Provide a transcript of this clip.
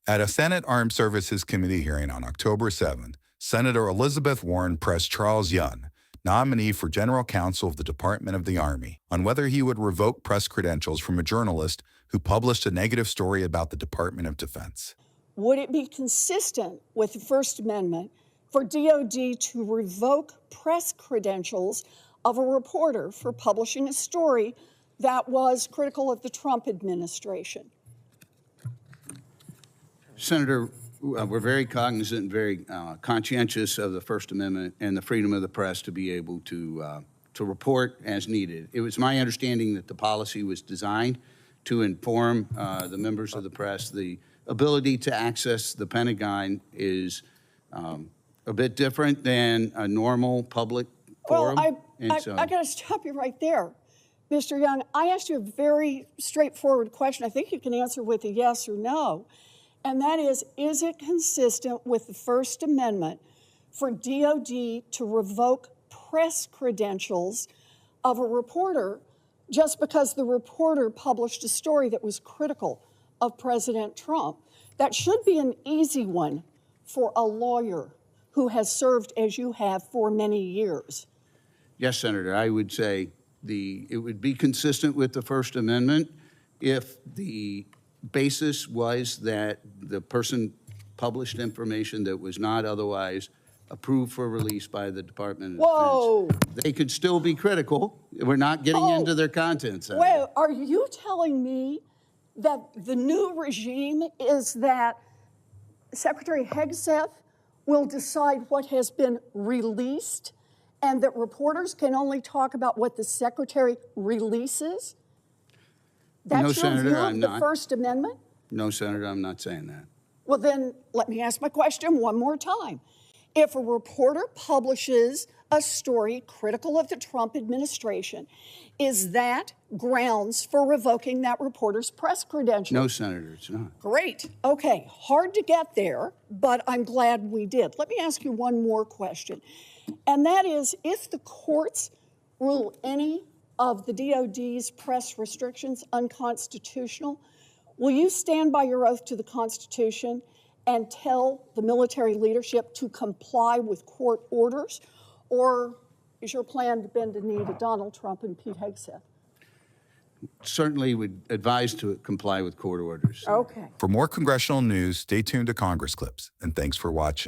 At a Senate Armed Services Committee hearing on October 7th, Senator Elizabeth Warren pressed Charles Young, nominee for General Counsel of the Department of the Army, on whether he would revoke press credentials from a journalist who published a negative story about the Department of Defense. Would it be consistent with the First Amendment for DoD to revoke press credentials of a reporter for publishing a story that was critical of the Trump administration? Senator, we're very cognizant and very conscientious of the First Amendment and the freedom of the press to be able to report as needed. It was my understanding that the policy was designed to inform the members of the press. The ability to access the Pentagon is a bit different than a normal public forum. Well, I got to stop you right there. Mr. Young, I asked you a very straightforward question. I think you can answer with a yes or no. And that is it consistent with the First Amendment for DoD to revoke press credentials of a reporter just because the reporter published a story that was critical of President Trump? That should be an easy one for a lawyer who has served as you have for many years. Yes, Senator, I would say it would be consistent with the First Amendment if the basis was that the person published information that was not otherwise approved for release by the Department of Defense. They could still be critical. We're not getting into their content, Senator. Well, are you telling me that the new regime is that Secretary Hegseth will decide what has been released and that reporters can only talk about what the Secretary releases? That's no, Senator, I'm not. The First Amendment? No, Senator, I'm not saying that. Well, then let me ask my question one more time. If a reporter publishes a story critical of the Trump administration, is that grounds for revoking that reporter's press credentials? No, Senator, it's not. Great. Okay, hard to get there, but I'm glad we did. Let me ask you one more question, and that is, if the courts rule any of the DoD's press restrictions unconstitutional, will you stand by your oath to the Constitution and tell the military leadership to comply with court orders? Or is your plan to bend the knee to Donald Trump and Pete Hegseth? Certainly would advise to comply with court orders. Okay. For more congressional news, stay tuned to Congress Clips, and thanks for watching.